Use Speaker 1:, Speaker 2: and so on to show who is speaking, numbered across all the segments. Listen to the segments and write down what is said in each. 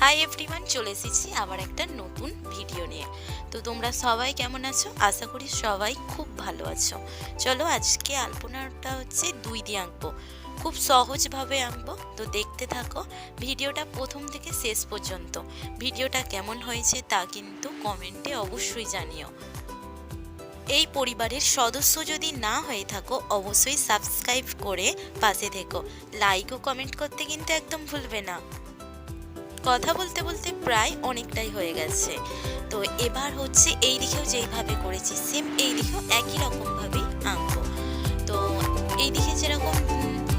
Speaker 1: Hi everyone, চলে এসেছি আবার একটা নতুন ভিডিও নিয়ে। তো তোমরা সবাই কেমন আছো? আশা করি সবাই খুব ভালো আছো। চলো আজকে আলপনাটা হচ্ছে 2 দিয়ে আঁকবো, খুব সহজভাবে আঁকবো। তো দেখতে থাকো ভিডিওটা প্রথম থেকে শেষ পর্যন্ত। ভিডিওটা কেমন হয়েছে তা কিন্তু কমেন্টে অবশ্যই জানিও। এই পরিবারের সদস্য যদি না হয়ে থাকো অবশ্যই সাবস্ক্রাইব করে পাশে থেকো। লাইক ও কমেন্ট করতে কিন্তু একদম ভুলবে না। কথা বলতে বলতে প্রায় অনেকটাই হয়ে গেছে। তো এবার হচ্ছে এই দিকেও যেইভাবে করেছি সেম এই দিকেও একই রকমভাবেই আঁকবো। তো এই দিকে যেরকম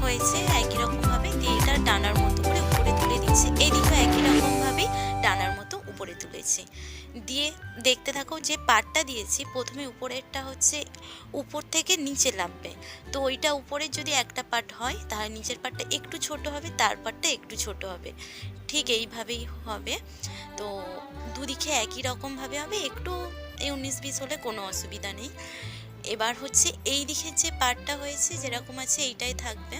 Speaker 1: হয়েছে একই রকমভাবে দিয়ে এটা ডানার মতো করে উপরে তুলে দিচ্ছি, এই দিকেও একই রকমভাবেই ডানার মতো উপরে তুলেছি। দিয়ে দেখতে থাকো যে পাটটা দিয়েছি প্রথমে উপরেরটা হচ্ছে উপর থেকে নিচে নামবে। তো ওইটা উপরের যদি একটা পার্ট হয় তাহলে নিচের পার্টটা একটু ছোট হবে, তার পার্টটা একটু ছোট হবে, ঠিক এইভাবেই হবে। তো দুদিকে একই রকমভাবে হবে, একটু 19-20 হলে কোনো অসুবিধা নেই। এবার হচ্ছে এই দিকের যে পার্টটা হয়েছে যেরকম আছে এইটাই থাকবে।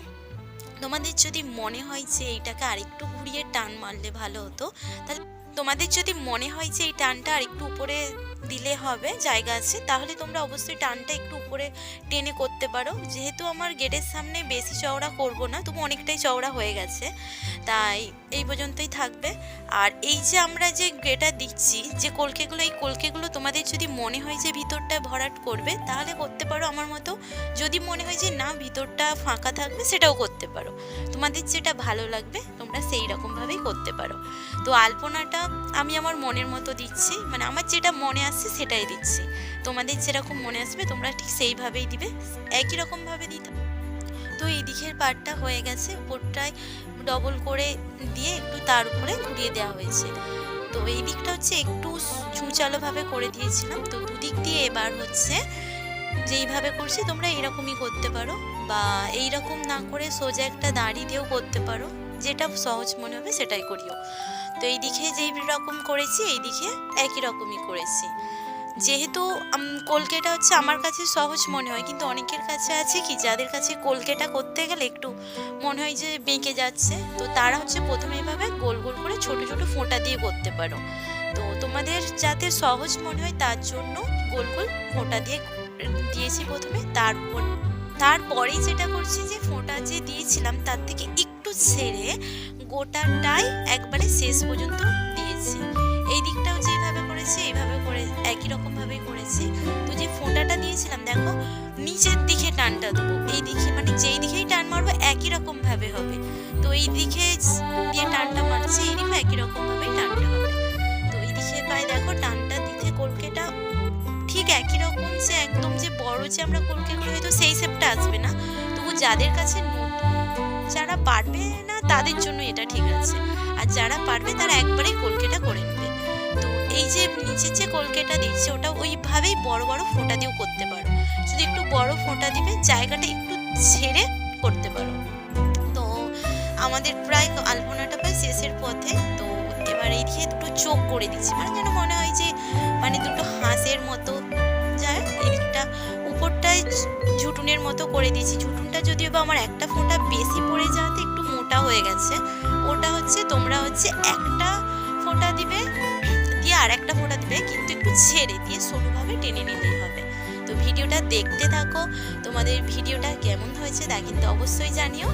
Speaker 1: তোমাদের যদি মনে হয় যে এইটাকে আরেকটু ঘুরিয়ে টান মারলে ভালো হতো, তাহলে তোমাদের যদি মনে হয় যে এই টানটা আরেকটু উপরে দিলে হবে, জায়গা আছে, তাহলে তোমরা অবশ্যই টানটা একটু উপরে টেনে করতে পারো। যেহেতু আমার গেটের সামনে বেশি চওড়া করব না, তবু অনেকটাই চওড়া হয়ে গেছে, তাই এই পর্যন্তই থাকবে। আর এই যে আমরা যে গ্রেটার দিচ্ছি যে কলকেগুলো, এই কলকেগুলো তোমাদের যদি মনে হয় যে ভিতরটা ভরাট করবে তাহলে করতে পারো আমার মতো। যদি মনে হয় যে না ভিতরটা ফাঁকা থাকবে সেটাও করতে পারো, তোমাদের যেটা ভালো লাগবে তোমরা সেই রকমভাবেই করতে পারো। তো আলপনাটা আমি আমার মনের মতো দিচ্ছি, মানে আমার যেটা মনে আসছে সেটাই দিচ্ছি। তোমাদের যেরকম মনে আসবে তোমরা ঠিক সেইভাবেই দিবে, একই রকমভাবে দিতে। তো এই দিকের পার্টটা হয়ে গেছে, উপরটায় ডবল করে দিয়ে একটু তার উপরে ঘুরিয়ে দেওয়া হয়েছে। তো এই দিকটা হচ্ছে একটু ছুঁচালোভাবে করে দিয়েছিলাম। তো দুদিক দিয়ে এবার হচ্ছে যেইভাবে করছি তোমরা এরকমই করতে পারো, বা এইরকম না করে সোজা একটা দাড়ি দিয়েও করতে পারো, যেটা সহজ মনে হবে সেটাই করিও। তো এই দিকে যেই রকম করেছি এই দিকে একই রকমই করেছি। যেহেতু কলকেটা হচ্ছে আমার কাছে সহজ মনে হয়, কিন্তু অনেকের কাছে আছে কি যাদের কাছে কলকেটা করতে গেলে একটু মনে হয় যে বেঁকে যাচ্ছে, তো তারা হচ্ছে প্রথমে এইভাবে গোল গোল করে ছোট ছোট ফোঁটা দিয়ে করতে পারো। তো তোমাদের যাতে সহজ মনে হয় তার জন্য গোল গোল ফোঁটা দিয়ে দিয়েছি প্রথমে। তারপরেই যেটা করছি যে ফোঁটা যে দিয়েছিলাম তার থেকে একটু ছেড়ে গোটাটাই একবারে শেষ পর্যন্ত দিয়েছি। এই দিকটাও যেভাবে করেছি এইভাবে করে একই রকম ভাবেই করেছি। তো যে ফোঁটাটা দিয়েছিলাম দেখো নিচের দিকে টানটা দেবো, এই দিকে মানে যেই দিকেই টান মারবো একই রকম ভাবে হবে। তো এই দিকে দিয়ে টানটা মারছি, এই দিকে একই রকম ভাবেই টানটা হবে। তো এই দিকে পাই দেখো টানটা দিতে কলকেটা ঠিক একই রকম, যে একদম যে বড় যে আমরা কলকে করি হয়তো সেই শেপটা আসবে না, তবু যাদের কাছে নতুন যারা পারবে না তাদের জন্য এটা ঠিক আছে, আর যারা পারবে তারা একবারেই কলকেটা করে নেবে। তো এই যে নিচের যে কলকেটা দিচ্ছে ওটা ওইভাবেই বড় বড় ফোঁটা দিয়েও করতে পারো, যদি একটু বড় ফোঁটা দিবে জায়গাটা একটু ছেড়ে করতে পারো। তো আমাদের প্রায় আলপনাটা প্রায় শেষের পথে। তো এবার এই দিয়ে দুটো চোখ করে দিচ্ছি, মানে যেন মনে হয় যে মানে দুটো হাঁসের মতো যায়। এদিকটা উপরটায় ঝুটুনের মতো করে দিয়েছি, ঝুটুনটা যদিও বা আমার একটা ফোঁটা বেশি পড়ে যাওয়াতে একটু মোটা হয়ে গেছে। ওটা হচ্ছে তোমরা হচ্ছে একটা ফোঁটা দিবে দিয়ে আর একটা ফোঁটা দিবে, কিন্তু একটু ছেড়ে দিয়ে সরুভাবে টেনে নিলেই হবে। তো ভিডিওটা দেখতে থাকো, তোমাদের ভিডিওটা কেমন হয়েছে তা কিন্তু অবশ্যই জানিও।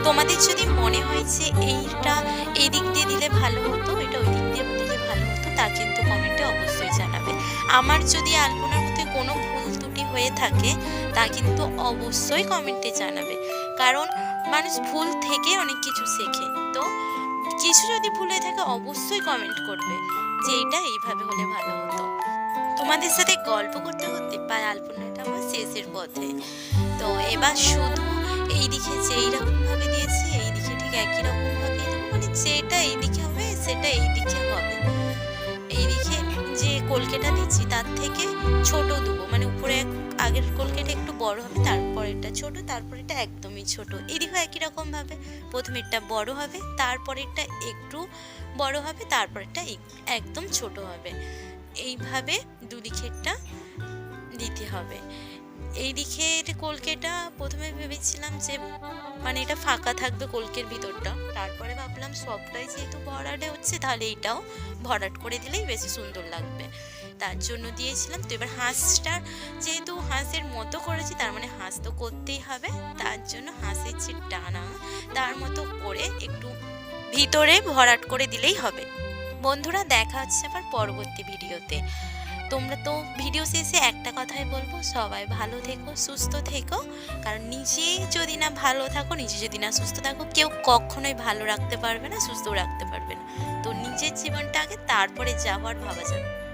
Speaker 1: তোমাদের যদি মনে হয় যে এইটা এই দিক দিয়ে দিলে ভালো হতো, এটা ওই দিক দিয়ে দিলে ভালো হতো, তা কিন্তু কমেন্টে অবশ্যই জানাবে। আমার যদি আলপনার মধ্যে কোনো ভুল ত্রুটি হয়ে থাকে তা কিন্তু অবশ্যই কমেন্টে জানাবে, কারণ মানুষ ভুল থেকে অনেক কিছু শেখে। তো কিছু যদি ভুল হয়ে থাকে অবশ্যই কমেন্ট করবে যে এইটা এইভাবে হলে ভালো হতো। তোমাদের সাথে গল্প করতে করতে প্রায় আলপনাটা আমার শেষের পথে। তো এবার শুধু এই দিকে যেই রকম ভাবে দিয়েছি এই দিকে ঠিক একই রকম ভাবে দেবো, মানে যেটা এই দিকে হবে সেটা এই দিকে হবে। এই দিকে যে কলকেটা দিচ্ছি তার থেকে ছোট দেবো, মানে উপরে আগের কলকেটা একটু বড় হবে, তারপরেরটা ছোট, তারপরেরটা একদমই ছোট। এদিকেও একই রকম ভাবে প্রথমেরটা বড় হবে, তারপরেরটা একটু বড় হবে, তারপরেরটা একদম ছোট হবে। এইভাবে দুদিকেরটা দিতে হবে। এই দিকের কলকেটা প্রথমে ভেবেছিলাম যে মানে এটা ফাঁকা থাকবে কলকের ভিতরটা, তারপরে ভাবলাম সবটাই যেহেতু ভরাটে হচ্ছে তাহলে এইটাও ভরাট করে দিলেই বেশি সুন্দর লাগবে, তার জন্য দিয়েছিলাম। তো এবার হাঁসটা যেহেতু হাঁসের মতো করেছি তার মানে হাঁস তো করতেই হবে, তার জন্য হাঁসের যে ডানা তার মতো করে একটু ভিতরে ভরাট করে দিলেই হবে। বন্ধুরা দেখা হচ্ছে আবার পরবর্তী ভিডিওতে। তোমরা তো ভিডিও শেষে একটা কথাই বলবো, সবাই ভালো থেকো, সুস্থ থেকো, কারণ নিজে যদি না ভালো থাকো, নিজে যদি না সুস্থ থাকো, কেউ কখনোই ভালো রাখতে পারবে না, সুস্থ রাখতে পারবে না। তো নিজের জীবনটা আগে, তারপরে যাওয়ার ভাবা যাবে।